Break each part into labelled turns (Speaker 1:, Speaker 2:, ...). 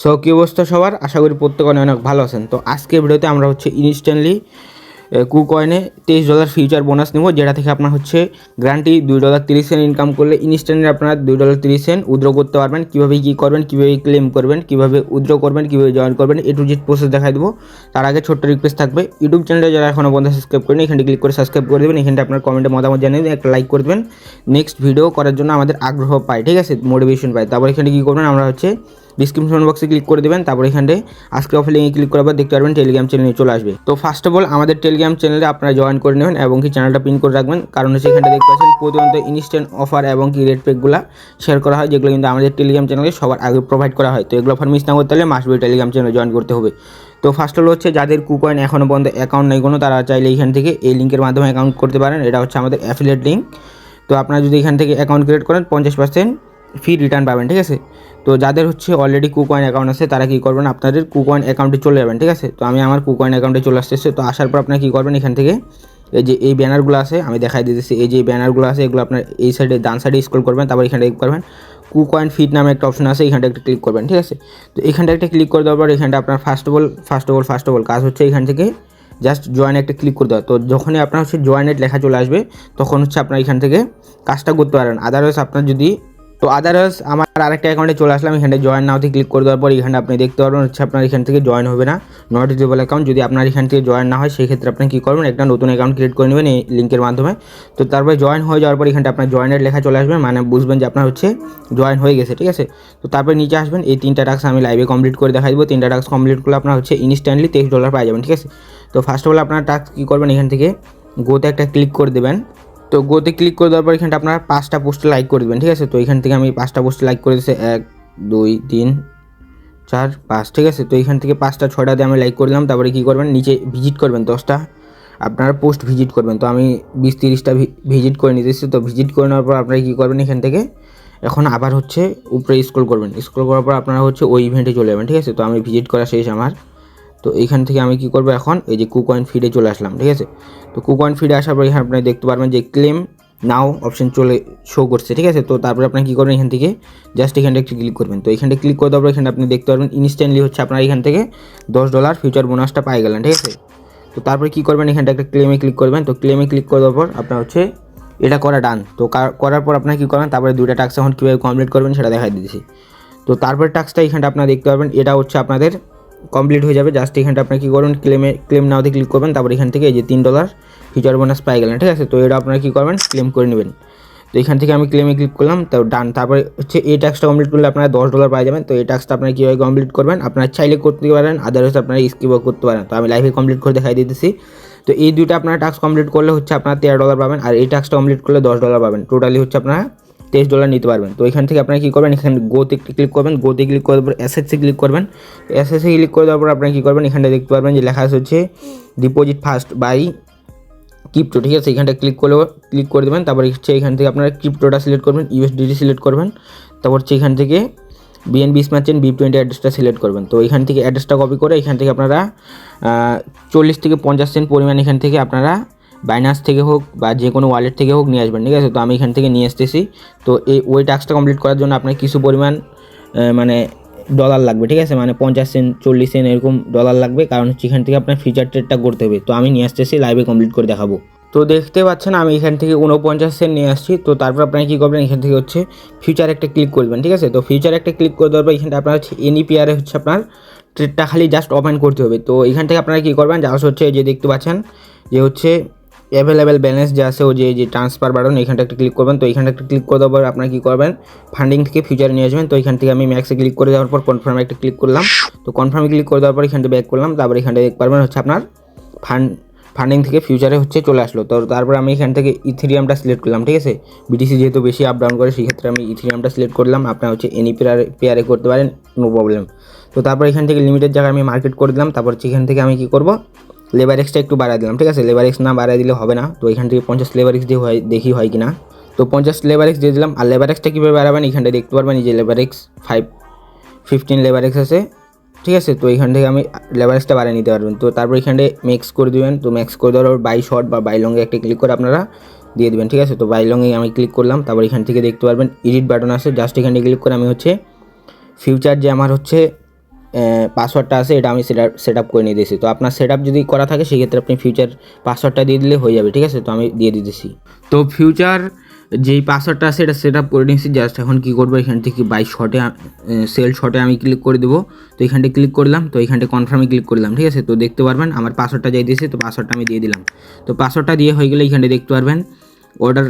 Speaker 1: So কী অবস্থা সবার, আশা করি প্রত্যেকে অনেক অনেক ভালো আছেন। তো আজকের ভিডিওতে আমরা ইনস্ট্যান্টলি কুকয়েনে $23 ফিউচার বোনাস নেব, যেটা থেকে আপনার গ্যারান্টি $2.30 ইনকাম করলে ইনস্ট্যান্টলি আপনারা $2.30 উইথড্র করতে পারবেন। কীভাবে কী করবেন, কীভাবে ক্লেম করবেন, কীভাবে উইথড্র করবেন, কীভাবে জয়েন করবেন, এ টু জেড প্রসেস দেখাই দেবো। তার আগে ছোট্ট রিকোয়েস্ট থাকবে, ইউটিউব চ্যানেলে যারা এখনও বন্ধু সাবস্ক্রাইব করেন এখানে ক্লিক করে সাবস্ক্রাইব করে দেবেন। এখানটা আপনার কমেন্টে মতামত জানিয়ে দেবেন, একটা লাইক করে দেবেন। নেক্সট ভিডিও করার জন্য আমাদের আগ্রহ পাই, ঠিক আছে, মোটিভেশন পাই। তারপর এখানে কী করবেন, আমরা ডিসক্রিপশন বক্সে ক্লিক করে দেবেন। তারপর এখানে আজকে অফ লিঙ্কে ক্লিক করার পর দেখতে পারবেন টেলিগ্রাম চ্যানেলে চলে আসবে। তো ফার্স্ট অফ অল আমাদের টেলিগ্রাম চ্যানেলে আপনারা জয়েন করে নেবেন এবং কি চ্যানেলটা পিন করে রাখবেন, কারণ এখানটা দেখতে পাচ্ছেন প্রতিনিয়ত ইনস্ট্যান্ট অফার এবং কি রেট পেকগুলো শেয়ার করা হয়, যেগুলো কিন্তু আমাদের টেলিগ্রাম চ্যানেলে সবার আগে প্রোভাইড করা হয়। তো এগুলো অফার মিস না করতে হলে মাস্ট বি টেলিগ্রাম চ্যানেলে জয়েন করতে হবে। তো ফার্স্ট অল যাদের কুকয়েন এখনও পর্যন্ত অ্যাকাউন্ট নেই কোনো, তারা চাইলে এখান থেকে এই লিঙ্কের মাধ্যমে অ্যাকাউন্ট করতে পারেন। এটা আমাদের অ্যাফিলিয়েট লিঙ্ক। তো আপনারা যদি এখান থেকে অ্যাকাউন্ট ক্রিয়েট করেন 50% ফি রিটার্ন পাবেন, ঠিক আছে। তো যাদের অলরেডি কুকয়েন অ্যাকাউন্ট আছে তারা কী করবেন, আপনাদের কুকয়েন অ্যাকাউন্টে চলে যাবেন, ঠিক আছে। তো আমি আমার কুকয়েন অ্যাকাউন্টে চলে আসতেছে। তো আসার পর আপনারা কী করবেন, এখান থেকে এই ব্যানারগুলো আছে আমি দেখাই দিতেছি। এই যে ব্যানারগুলো আছে এগুলো আপনার এই সাইডে ডান সাইডে স্ক্রল করবেন, তারপর এখানে দেখতে পারবেন কুকয়েন ফিট নামে একটা অপশন আছে, এখানটা একটা ক্লিক করবেন, ঠিক আছে। তো এখানটা একটা ক্লিক করে দেওয়ার পর এখানটা আপনার ফার্স্ট অফ অল কাজ এখান থেকে জাস্ট জয়েন একটা ক্লিক করে দেওয়া। তো যখনই আপনার জয়েনেট লেখা চলে আসবে তখন আপনার এখান থেকে কাজটা করতে পারেন। আদারওয়াইজ আপনার আদারওয়াইজ আমার আরেকটা অ্যাকাউন্টে চলে আসলাম, এখানে জয়েন নাওতে ক্লিক করে দেওয়ার পর এখানে আপনি দেখতে পারবেন আপনার এখান থেকে জয়েন হবে না, নট ইউজেবল অ্যাকাউন্ট। যদি আপনার এখান থেকে জয়েন না হয় সেই ক্ষেত্রে আপনি কী করবেন, একটা নতুন অ্যাকাউন্ট ক্রিয়েট করে নেবেন এই লিঙ্কের মাধ্যমে। তো তারপরে জয়েন হয়ে যাওয়ার পর এখানটা আপনার জয়েনের লেখা চলে আসবে, মানে বুঝবেন যে আপনার জয়েন হয়ে গেছে, ঠিক আছে। তো তারপরে নিচে আসবেন, এই 3টা টাস্ক আমি লাইভে কমপ্লিট করে দেখাই দেবো। 3টা টাস্ক কমপ্লিট করলে আপনার ইনস্ট্যান্টলি $23 পাই যাবেন, ঠিক আছে। তো ফার্স্ট অফ অল আপনার টাস্ক কী করবেন, এখান থেকে গোতে একটা ক্লিক করে দেবেন। তো গোতে ক্লিক করে দেওয়ার পর এখানটা আপনার 5টা পোস্টে লাইক করে দেবেন, ঠিক আছে। তো এখান থেকে আমি 5টা পোস্টে লাইক করে দিচ্ছি, 1 2 3 4 5, ঠিক আছে। তো এখান থেকে 5টা 6টা দিয়ে আমি লাইক করে দিলাম। তারপরে কী করবেন, নিচে ভিজিট করবেন 10টা আপনারা পোস্ট ভিজিট করবেন। তো আমি 20-30টা ভিজিট করে নিতেছি। তো ভিজিট করে নেওয়ার পর আপনারা কী করবেন, এখান থেকে এখন আবার উপরে স্ক্রল করবেন। স্ক্রল করার পর আপনারা ওই ইভেন্টে চলে যাবেন, ঠিক আছে। তো আমি ভিজিট করা শেষ আমার। তো এইখান থেকে আমি কী করবো, এখন এই যে কুকয়েন ফিডে চলে আসলাম, ঠিক আছে। তো কুকয়েন ফিডে আসার পর এখানে আপনি দেখতে পারবেন যে ক্লেম নাও অপশন শো করছে, ঠিক আছে। তো তারপরে আপনি কী করবেন, এখান থেকে জাস্ট এখানটা একটু ক্লিক করবেন। তো এখানটা ক্লিক করে দেওয়ার পর এখানে আপনি দেখতে পারবেন ইনস্ট্যান্টলি আপনার এখান থেকে $10 ফিউচার বোনাসটা পাই গেলেন, ঠিক আছে। তো তারপরে কী করবেন, এখানটা একটা ক্লেমে ক্লিক করবেন। তো ক্লেমে ক্লিক করে দেওয়ার পর আপনার এটা করা ডান। তো করার পর আপনার কী করবেন, তারপরে 2টা টাস্ক এখন কীভাবে কমপ্লিট করবেন সেটা দেখাই দিচ্ছি। তো তারপরে টাস্কটা এখানটা আপনারা দেখতে পারবেন, এটা আপনাদের কমপ্লিট হয়ে যাবে। জাস্ট এখানটা আপনি কী করবেন, ক্লেম নাওতে ক্লিক করবেন। তারপর এখান থেকে এই যে $3 ফিউচার বোনাস পাই গেলেন, ঠিক আছে। তো এটা আপনারা কী করবেন, ক্লেম করে নেবেন। তো এখান থেকে আমি ক্লেমে ক্লিক করলাম, তো ডান। তারপরে এই টাস্কটা কমপ্লিট করলে আপনারা $10 পাই যাবেন। তো এই টাস্কটা আপনারা কীভাবে কমপ্লিট করবেন, আপনারা চাইলে করতে পারেন, আদারওয়াইজ আপনারা স্কিপও করতে পারেন। তো আমি লাইভে কমপ্লিট করে দেখাই দিতেছি। তো এই দুইটা আপনারা টাস্ক কমপ্লিট করলে আপনারা $13 পাবেন, আর এই টাস্কটা কমপ্লিট করলে $10 পাবেন। টোটালি আপনারা $23 নিতে পারবেন। তো এখান থেকে আপনারা কী করবেন, এখানে গোতে ক্লিক করবেন। গোতে ক্লিক করার পর অ্যাসেটসে ক্লিক করবেন। অ্যাসেটসে ক্লিক করে দেওয়ার পর আপনারা কী করবেন, এখানটা দেখতে পারবেন যে লেখা আছে ডিপোজিট ফার্স্ট বাই ক্রিপ্টো, ঠিক আছে। এখানটা ক্লিক করে দেবেন। তারপর এখান থেকে আপনারা ক্রিপ্টোটা সিলেক্ট করবেন, USDT সিলেক্ট করবেন। তারপর এখান থেকে BNB স্মার্ট চেইন BIP20 অ্যাড্রেসটা সিলেক্ট করবেন। তো এখান থেকে অ্যাড্রেসটা কপি করে এখান থেকে আপনারা 40 থেকে 50 সেন্ট পরিমাণ এখান থেকে আপনারা বাইনান্স থেকে হোক বা যে কোনো ওয়ালেট থেকে হোক নিয়ে আসবেন, ঠিক আছে। তো আমি এখান থেকে নিয়ে আসতেছি। তো ওই টাস্কটা কমপ্লিট করার জন্য আপনার কিছু পরিমাণ মানে ডলার লাগবে, ঠিক আছে, মানে 50 সেন্ট 40 সেন্ট এরকম ডলার লাগবে, কারণ এখান থেকে আপনার ফিউচার ট্রেডটা করতে হবে। তো আমি নিয়ে আসতেছি, লাইভে কমপ্লিট করে দেখাবো। তো দেখতে পাচ্ছেন আমি এখান থেকে 49 সেন্ট নিয়ে আসছি। তো তারপর আপনারা কী করবেন, এখান থেকে ফিউচার একটা ক্লিক করবেন, ঠিক আছে। তো ফিউচার একটা ক্লিক করে দেওয়ার পর এখানটা আপনার এনি পেয়ারে আপনার ট্রেডটা খালি জাস্ট ওপেন করতে হবে। তো এখান থেকে আপনারা কী করবেন, জাস্ট যে দেখতে পাচ্ছেন যে অ্যাভেলেবেল ব্যালেন্স যে আছে যে ট্রান্সফার বাটন, এখানটা একটা ক্লিক করবেন। তো এখানটা একটা ক্লিক করে দেওয়ার পর আপনারা কী করবেন, ফান্ডিং থেকে ফিউচারে নিয়ে আসবেন। তো এখান থেকে আমি ম্যাক্সে ক্লিক করে দেওয়ার পর কনফার্মে একটা ক্লিক করলাম। তো কনফার্মে ক্লিক করে দেওয়ার পর এখানটা ব্যাক করলাম। তারপর এখানটা দেখতে পারবেন আপনার ফান্ডিং থেকে ফিউচারে চলে আসলো। তো তারপর আমি এখান থেকে ইথেরিয়ামটা সিলেক্ট করলাম, ঠিক আছে। BTC যেহেতু বেশি আপ ডাউন করে সেক্ষেত্রে আমি ইথেরিয়ামটা সিলেক্ট করলাম। আপনারা এনি পেয়ারে করতে পারেন, নো প্রবলেম। তো তারপর এখান থেকে লিমিটেড জায়গায় আমি মার্কেট করে দিলাম। তারপর এখান থেকে আমি কী করব, লেবার এক্সটা একটু বাড়াই দিলাম, ঠিক আছে। লেবার এক্স না বাড়াই দিলে হবে না। তো এখান থেকে 50 লেবার এক্স দিয়ে দেখি হয় কি না। তো 50 লেবার এক্স দিয়ে দিলাম। আর লেবার এক্সটা কীভাবে বাড়াবেন, এখানটা দেখতে পারবেন এই যে লেবার এক্স 15 লেবার এক্স আছে, ঠিক আছে। তো এখান থেকে আমি লেবার এক্সটা বাড়িয়ে নিতে পারবেন। তো তারপর এখানে ম্যাক্স করে দেবেন। তো ম্যাক্স করে দেওয়ার বাই শর্ট বা বাই লংয়ে একটা ক্লিক করে আপনারা দিয়ে দেবেন, ঠিক আছে। তো বাই লংয়ে আমি ক্লিক করলাম। তারপর এখান থেকে দেখতে পারবেন এডিট বাটন আছে, জাস্ট এখানে ক্লিক করে আমি ফিউচার যে আমার পাসওয়ার্ডটা আছে এটা আমি সেট আপ করে নিয়ে দিয়েছি। তো আপনার সেট আপ যদি করা থাকে সেক্ষেত্রে আপনি ফিউচার পাসওয়ার্ডটা দিয়ে দিলে হয়ে যাবে, ঠিক আছে। তো আমি দিয়ে দিতেছি। তো ফিউচার যেই পাসওয়ার্ডটা আছে এটা সেট আপ করে নিয়েছি। জাস্ট এখন কী করবো, এখান থেকে বাই শটে সেল শটে আমি ক্লিক করে দেবো। তো এখানটা ক্লিক করলাম, তো এখানটা কনফার্মে ক্লিক করলাম, ঠিক আছে। তো দেখতে পারবেন আমার পাসওয়ার্ডটা যাই দিয়েছে, তো পাসওয়ার্ডটা আমি দিয়ে দিলাম। তো পাসওয়ার্ডটা দিয়ে হয়ে গেলে এখানটা দেখতে পারবেন অর্ডার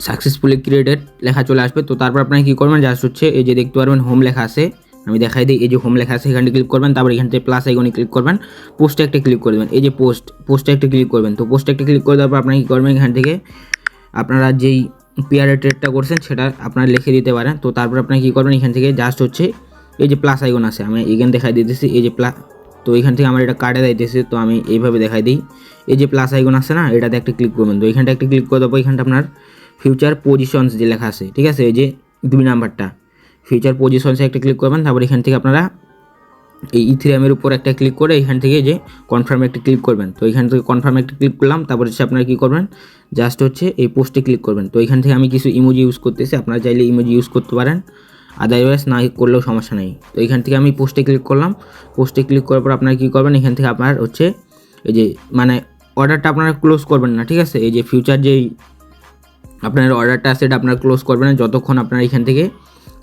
Speaker 1: সাকসেসফুলি ক্রিয়েটেড লেখা চলে আসবে। তো তারপর আপনারা কী করবেন, জাস্ট হচ্ছে এই যে দেখতে পারবেন হোম লেখা আছে, আমি দেখাই দিই। এই যে হোম লেখা আছে এখানে ক্লিক করবেন, তারপর এখান থেকে প্লাস আইকনে ক্লিক করবেন, পোস্টে একটা ক্লিক করবেন। এই যে পোস্টে একটা ক্লিক করবেন। তো পোস্টে একটা ক্লিক করে দেওয়ার পর আপনারা কী করবেন, এখান থেকে আপনারা যেই পেয়ারে ট্রেডটা করছেন সেটা আপনারা লিখে দিতে পারেন। তো তারপর আপনারা কী করবেন, এখান থেকে জাস্ট হচ্ছে এই যে প্লাস আইকন আছে, আমি এখানে দেখাই দিতেছি এই যে প্লাস। তো এখান থেকে আমার এটা কার্ডে দিতেছে, তো আমি এইভাবে দেখাই দিই। এই যে প্লাস আইকন আছে না, এটাতে একটা ক্লিক করবেন। তো এখানটা একটা ক্লিক করে দেবো, এখানটা আপনার ফিউচার পজিশনস যে লেখা আছে, ঠিক আছে, এই যে 2 নাম্বারটা ফিউচার পজিশনসে একটা ক্লিক করবেন। তারপর এখান থেকে আপনারা এই ইথেরিয়ামের উপর একটা ক্লিক করে এখান থেকে যে কনফার্মে একটা ক্লিক করবেন। তো এখান থেকে কনফার্মে একটা ক্লিক করলাম, তারপর হচ্ছে আপনারা কী করবেন, জাস্ট হচ্ছে এই পোস্টে ক্লিক করবেন। তো এখান থেকে আমি কিছু ইমোজি ইউজ করতেছি, আপনারা চাইলে ইমোজি ইউজ করতে পারেন, আদারওয়াইজ না করলেও সমস্যা নেই। তো এখান থেকে আমি পোস্টে ক্লিক করলাম। পোস্টে ক্লিক করার পর আপনারা কী করবেন, এখান থেকে আপনার হচ্ছে এই যে মানে অর্ডারটা আপনারা ক্লোজ করবেন না, ঠিক আছে। এই যে ফিউচার যেই আপনার অর্ডারটা আছে এটা আপনারা ক্লোজ করবেন না যতক্ষণ আপনারা এখান থেকে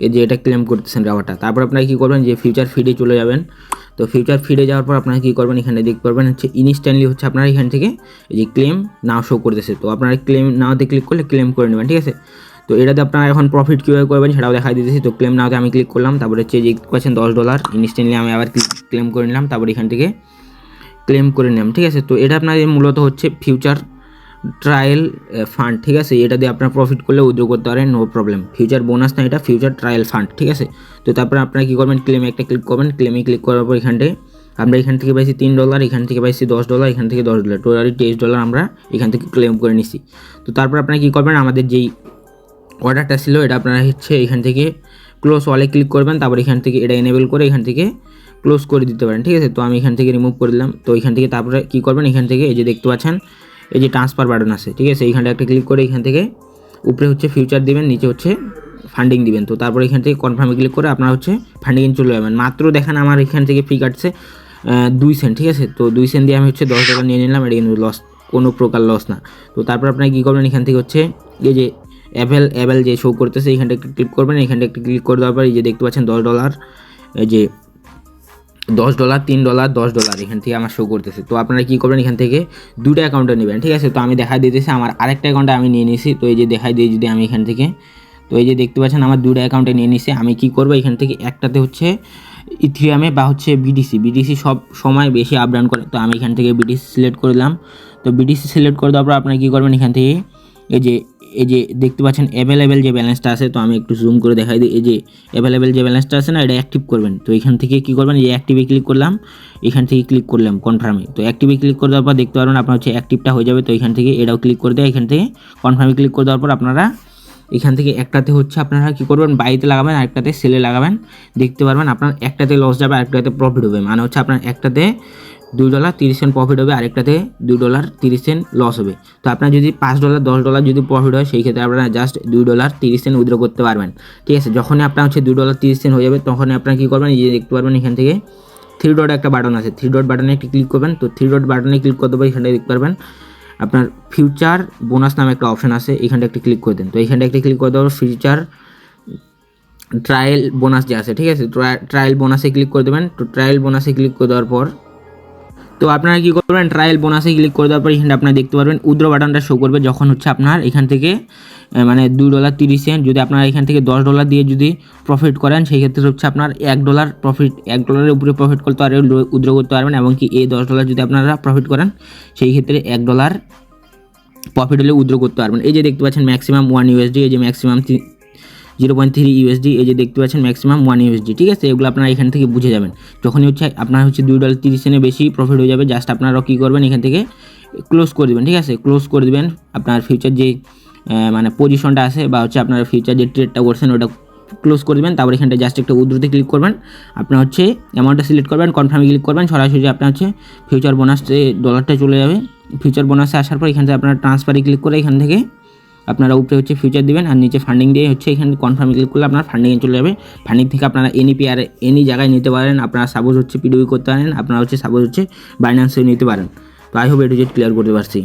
Speaker 1: এই যে এটা ক্লেম করতেছেন রাবারটা। তারপর আপনারা কী করবেন, যে ফিউচার ফিডে চলে যাবেন। তো ফিউচার ফিডে যাওয়ার পর আপনারা কী করবেন, এখানে দেখতে পারবেন হচ্ছে ইনস্ট্যান্টলি হচ্ছে আপনারা এখান থেকে এই যে ক্লেম নাও শো করতেছে। তো আপনারা ক্লেম নাওতে ক্লিক করলে ক্লেম করে নেবেন, ঠিক আছে। তো এটাতে আপনারা এখন প্রফিট কীভাবে করবেন সেটাও দেখাই দিতেছি। তো ক্লেম নাওতে আমি ক্লিক করলাম, তারপরে হচ্ছে যে পাচ্ছেন $10 ইনস্ট্যান্টলি আমি আবার ক্লেম করে নিলাম, তারপর এখান থেকে ক্লেম করে নিলাম, ঠিক আছে। তো এটা আপনার মূলত হচ্ছে ফিউচার ট্রায়াল ফান্ড, ঠিক আছে। এটা দিয়ে আপনারা প্রফিট করলে উইথড্র করতে পারেন, নো প্রবলেম। ফিউচার বোনাস না, এটা ফিউচার ট্রায়াল ফান্ড, ঠিক আছে। তো তারপরে আপনারা কী করবেন, ক্লেমে একটা ক্লিক করবেন। ক্লেমে ক্লিক করার পর এখানটায় আমরা এখান থেকে পাইছি $3, এখান থেকে পাইছি $10, এখান থেকে $10, টোটালি $23 আমরা এখান থেকে ক্লেম করে নিছি। তো তারপর আপনারা কী করবেন, আমাদের যেই অর্ডারটা ছিল এটা আপনারা হচ্ছে এখান থেকে ক্লোজ ওয়ালে ক্লিক করবেন, তারপর এখান থেকে এটা এনেবল করে এখান থেকে ক্লোজ করে দিতে পারেন, ঠিক আছে। তো আমি এখান থেকে রিমুভ করে দিলাম। তো এখান থেকে তারপরে কী করবেন, এখান থেকে এই যে দেখতে পাচ্ছেন এই যে ট্রান্সফার বাটন আছে, ঠিক আছে, এইখানটা একটা ক্লিক করে এখান থেকে উপরে হচ্ছে ফিউচার দিবেন, নিচে হচ্ছে ফান্ডিং দিবেন। তো তারপর এখান থেকে কনফার্মে ক্লিক করে আপনারা হচ্ছে ফান্ডিং চলে যাবেন। মাত্র দেখেন আমার এখান থেকে ফি কাটছে 2 সেন্ট, ঠিক আছে। তো 2 সেন্ট দিয়ে আমি হচ্ছে $10 নিয়ে নিলাম, এটা কিন্তু লস, কোনো প্রকার লস না। তো তারপর আপনারা কী করবেন, এখান থেকে হচ্ছে এই যে অ্যাভেল যে শো করতেছে এইখানটা একটু ক্লিক করবেন। এখানটা একটু ক্লিক করে দেওয়ার পর এই যে দেখতে পাচ্ছেন $10, এই যে $10, $3, $10 এখান থেকে আমার শো করতেছে। তো আপনারা কী করবেন, এখান থেকে 2টা অ্যাকাউন্টে নেবেন, ঠিক আছে। তো আমি দেখাই দিতেছি আমার আরেকটা অ্যাকাউন্টে আমি নিয়ে নিয়েছি। তো এই যে দেখাই দিয়ে যদি আমি এখান থেকে, তো এই যে দেখতে পাচ্ছেন আমার 2টা অ্যাকাউন্টে নিয়ে নিয়েছি। আমি কী করবো, এখান থেকে একটাতে হচ্ছে ইথিরিয়ামে বা হচ্ছে বিটিসি সব সময় বেশি আপ ডাউন করে। তো আমি এখান থেকে বিটিসি সিলেক্ট করলাম। তো বিটিসি সিলেক্ট করে দেওয়ার পর আপনারা কী করবেন, এখান থেকে এই যে দেখতে পাচ্ছেন অ্যাভেলেবেল যে ব্যালেন্সটা আছে, তো আমি একটু জুম করে দেখাই দিই। এই যে অ্যাভেলেবেল যে ব্যালেন্সটা আছে না, এটা অ্যাক্টিভ করবেন। তো এখান থেকে কী করবেন, এই অ্যাক্টিভে ক্লিক করলাম, এখান থেকে ক্লিক করলাম কনফার্মে। তো অ্যাক্টিভে ক্লিক করে দেওয়ার পর দেখতে পারবেন আপনার হচ্ছে অ্যাক্টিভটা হয়ে যাবে। তো এখান থেকে এটাও ক্লিক করে দেয়, এখান থেকে কনফার্মে ক্লিক করে দেওয়ার পর আপনারা এখান থেকে একটাতে হচ্ছে আপনারা কী করবেন, বাইতে লাগাবেন, আরেকটাতে সেলে লাগাবেন। দেখতে পারবেন আপনার একটাতে লস যাবে, আরেকটাতে প্রফিট হবে। মানে হচ্ছে আপনার একটাতে $2.30 প্রফিট হবে, আরেকটাতে $2.30 লস হবে। তো আপনার যদি $5, $10 যদি প্রফিট হয় সেই ক্ষেত্রে আপনারা জাস্ট $2.30 উইথড্র করতে পারবেন, ঠিক আছে। যখনই আপনার হচ্ছে $2.30 হয়ে যাবে তখনই আপনারা কী করবেন, এই যে দেখতে পারবেন এখান থেকে 3 ডট একটা বাটন আছে, 3 ডট বাটনে একটি ক্লিক করবেন। তো 3 ডট বাটনে ক্লিক করতে পারবেন, এখানটায় দেখতে পারবেন আপনার ফিউচার বোনাস নামে একটা অপশন আছে, এখানটা একটা ক্লিক করে দেন। তো এখানটা একটা ক্লিক করে দেওয়ার ফিউচার ট্রায়াল বোনাস যে আছে, ঠিক আছে, ট্রায়াল বোনাসে ক্লিক করে দেবেন। তো ট্রায়াল বোনাসে ক্লিক করে দেওয়ার পর তো আপনারা কী করবেন, ট্রায়াল বোনাসে ক্লিক করে দেওয়ার পর এখানে আপনারা দেখতে পারবেন উইথড্র বাটনটা শো করবে যখন হচ্ছে আপনার এখান থেকে মানে $2.30 যদি আপনারা এখান থেকে $10 দিয়ে যদি প্রফিট করেন সেই ক্ষেত্রে হচ্ছে আপনার $1 প্রফিট, $1 উপরে প্রফিট করতে আর উইথড্র করতে পারবেন। এবং কি এই $10 যদি আপনারা প্রফিট করেন সেই ক্ষেত্রে $1 প্রফিট হলে উইথড্র করতে পারবেন। এই যে দেখতে পাচ্ছেন ম্যাক্সিমাম $1, এই যে ম্যাক্সিমাম 0.3 USD, এই যে দেখতে পাচ্ছেন ম্যাক্সিমাম $1 USD, ঠিক আছে। এগুলো আপনারা এখান থেকে বুঝে যাবেন। যখনই হচ্ছে আপনার হচ্ছে $2.30 বেশি প্রফিট হয়ে যাবে, জাস্ট আপনারা কী করবেন, এখান থেকে ক্লোজ করে দেবেন, ঠিক আছে। ক্লোজ করে দেবেন, আপনার ফিউচার যে মানে পজিশনটা আছে বা হচ্ছে আপনার ফিউচার যে ট্রেডটা করছেন ওটা ক্লোজ করে দেবেন। তারপর এখানটা জাস্ট একটা উইথড্রতে ক্লিক করবেন, আপনার হচ্ছে অ্যামাউন্টটা সিলেক্ট করবেন, কনফার্মে ক্লিক করবেন, সরাসরি আপনার হচ্ছে ফিউচার বোনাস যে $টা চলে যাবে। ফিউচার বোনাসে আসার পর এখান থেকে আপনারা ট্রান্সফারে ক্লিক করে এখান থেকে আপনারা উপরে হচ্ছে ফিউচার দিবেন আর নিচে ফান্ডিং দিয়ে হচ্ছে এখানে কনফার্ম ক্লিক করলে আপনার ফান্ডিংয়ে চলে যাবে। ফান্ডিং থেকে আপনারা এনি পেয়ার এনি জায়গায় নিতে পারেন। আপনারা সাপোজ হচ্ছে পিডিবি করতে পারেন, আপনারা হচ্ছে সাপোজ হচ্ছে বাইন্যান্সে নিতে পারেন। তো আই হোপ এটা ক্লিয়ার করতে পারছি।